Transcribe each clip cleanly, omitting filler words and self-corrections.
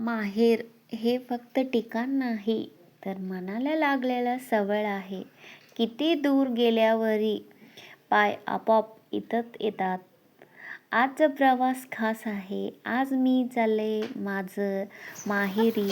माहेर हे फक्त ठिकाण नाही, तर मनाला लागलेला सवय आहे. किती दूर गेल्यावरही पाय आपोआप इथंच येतात. आजचा प्रवास खास आहे. आज मी चालले माझं माहेरी.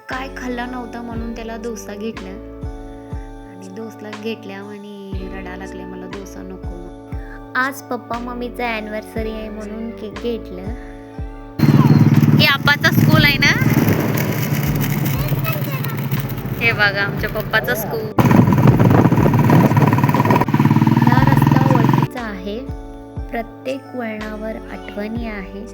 काय खाल्लं नव्हतं म्हणून त्याला डोसा घेतला आणि डोसा घेतल्या आणि रडा लागले, मला डोसा नको. आज पप्पा मम्मीचं ॲनिव्हर्सरी आहे म्हणून केक घेतलं. हे आपाचं स्कूल आहे ना. हे बघा आमच्या पप्पाचं स्कूल. हा रस्ता ओळखीचा आहे. प्रत्येक वळणावर आठवणी आहे.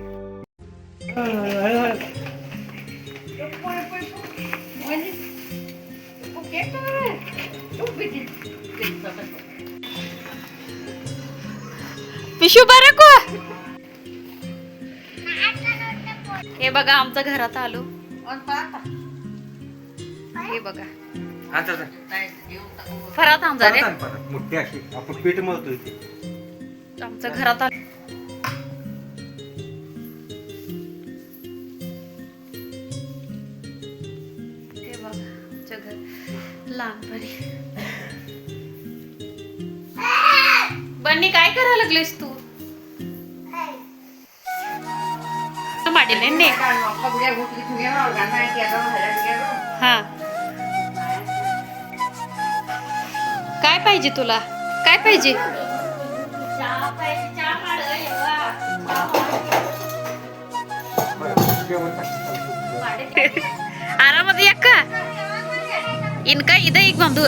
पिशू बरं को. हे बघा आमच्या घरात आलो. हे बघा परत आमचा रे मोठी अशी आपण पीठ मळतोय ते आमच्या घरात आलो. हे बघा आमच्या घर लहानपणी. बन्नी काय करायला लागलीस तू. हा काय पाहिजे तुला, काय पाहिजे. आरामात या का इनका इथं एक बांधू.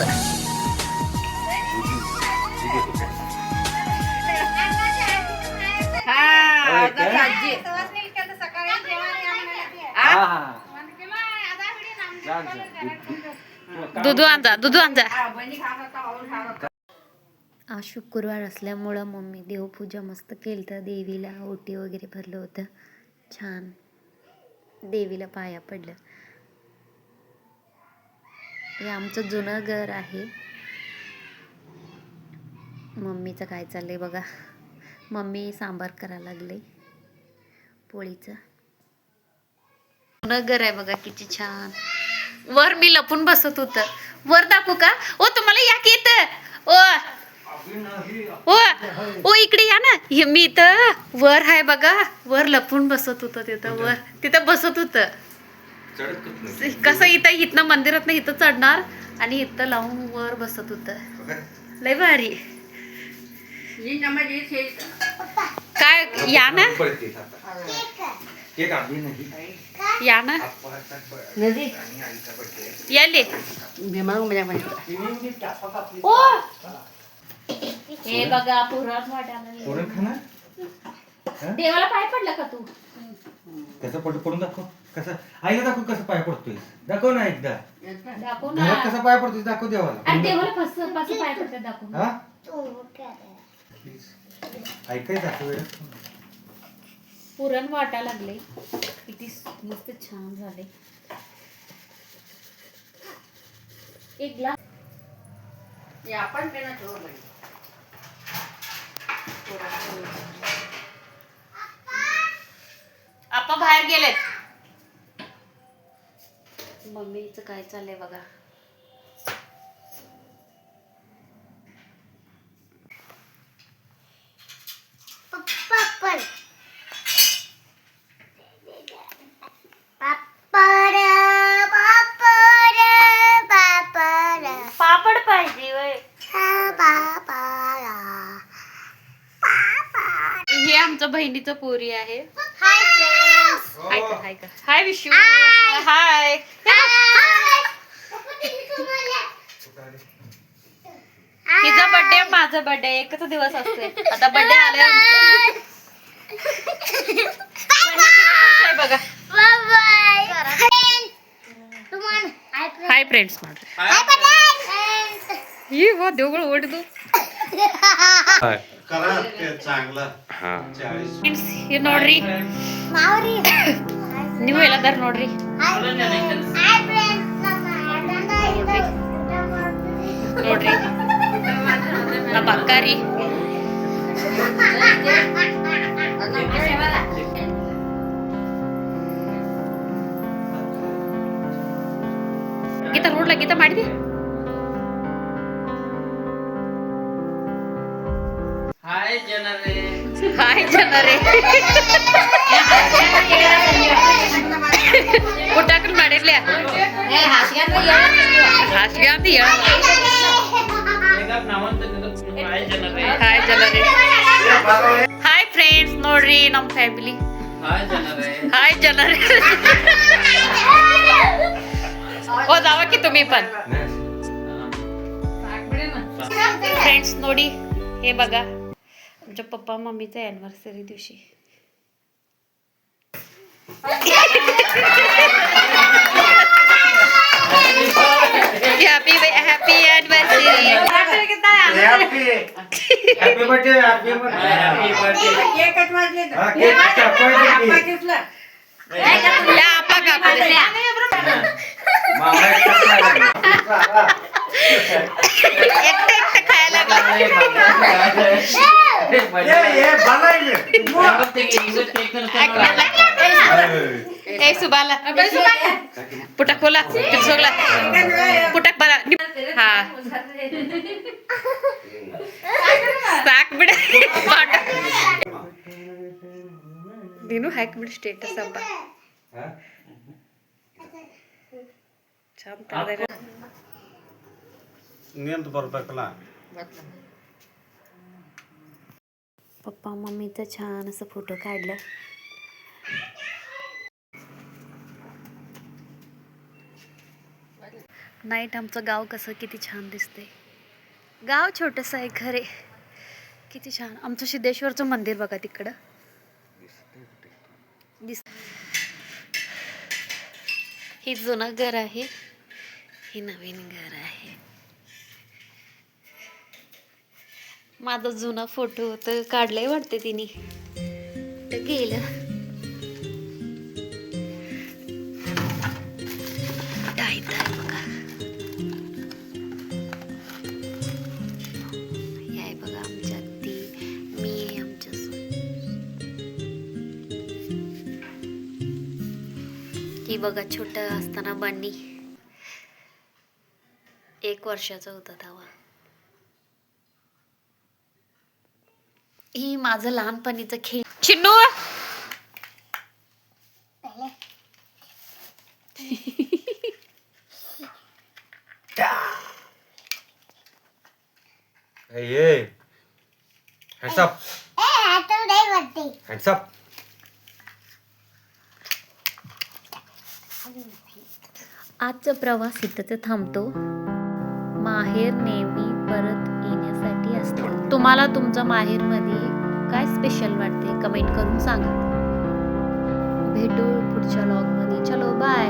दुधू आणजा, दुधू आणजा. आज शुक्रवार असल्यामुळं मम्मी देवपूजा मस्त केलं तर देवीला ओटी वगैरे भरलं होतं. छान देवीला पाया पडलं. हे आमचं जुनं घर आहे. मम्मीचं काय चाललंय बघा. मम्मी सांबार करायला लागले पोळीचं. जुनं घर आहे बघा किती छान. वर मी लपून बसत होत. वर दाखवू का. ओ तुम्हाला या की इथं. ओ ओ इकडे या ना. मी इथं वर आहे बघा. वर लपून बसत होत. तिथं वर तिथं बसत होत. कसं इथं मंदिरात नाही इथं चढणार आणि इथं लावून वर बसत होत. लय भारी. काय या ना या ना याले. हे बघा पुरण वाटाणा. देवाला पाय पडला का तू. कसं पडून दाखव. कसं आईला दाखव कसं पाय पडतोय. दाखव ना एकदा. दाखव ना घरात कसा पाय पडतोय दाखव देवाला. आणि देवाला कसं पाय पडतात दाखव. हा ऐकाय दाखव. पुरण वाटा लागले. किती मस्त छान झाले. एक ग्लास आपा बाहेर गेलेत. मम्मीचं काय चाललंय बघा. पापड पाहिजे वय. हे आमचं बहिणीचं पोरी आहे. हाय कर हाय विशू. हाय हिचा बर्थडे माझा बर्थडे एकच दिवस असतोय. आता बर्थडे आलाय बघा. Hi friends. ही वा देवगड ओढ तू. करा ते चांगलं ಹಾ 40 ಇದು ನೋಡ್ರಿ ನೀವು ಎಲ್ಲದಾರ ನೋಡ್ರಿ ನೋಡ್ರಿ ನಮ್ಮ ಅಕ್ಕ ರೀ ಗೀತಾ ನೋಡ್ಲ ಗೀತಾ ಮಾಡಿದಿ ಹಾಯ್ ಜನರೇ ಪುಟ್ಟಾಕಲ್ ಮಾಡಿರ್ಲಿ ಹಾಸಿಗೆ ಅಂತ ಹೇಳ ಹಾಯ್ ಜನರೇ ಹಾಯ್ ಜನರೇ ಹಾಯ್ ಫ್ರೆಂಡ್ಸ್ ನೋಡ್ರಿ ನಮ್ಮ ಫ್ಯಾಮಿಲಿ ಹಾಯ್ ಜನರೇ हाय जनरे हो जावा की तुम्ही पण फ्रेंड्स नोडी हे बघा आमच्या पप्पा मम्मीचा अॅनिव्हर्सरी दिवशी happy happy anniversary happy happy birthday happy birthday आपा कापू दे मामा एकटे एकटे खायला लागला ए सुबाला पुटक खोला सोगला पुटक बरा हा साक बिड दिनू हॅक बिड स्टेटस अब्बा ನಿಂತ ಬರ್ಬೇಕಲ್ಲ पप्पा मम्मीचं छान असं फोटो काढलं नाईट आमचं गाव कसं किती छान दिसते गाव छोटंसं आहे घरे किती छान आमचं सिद्धेश्वरचं मंदिर बघा तिकडं दिस ही जुनं घर आहे ही नवीन घर आहे माझा जुना फोटो तर काढलाय वाटते तिने तर गेलं टाईट आहे बघा हे आहे बघा आमच्या ती मी आमच्या ही बघा छोटं असताना बन्नी 1 वर्षाचा होता तेव्हा ही माझं लहानपणीचं खेळ Chinnu Hey, hands up. Hands up. आजचा प्रवास इथंच थांबतो माहेर नेहमी परत येण्यासाठी असतं तुम्हाला तुमच्या माहेरमध्ये काय स्पेशल वाटते कमेंट करून सांगा भेटू पुढच्या व्लॉगमध्ये चलो बाय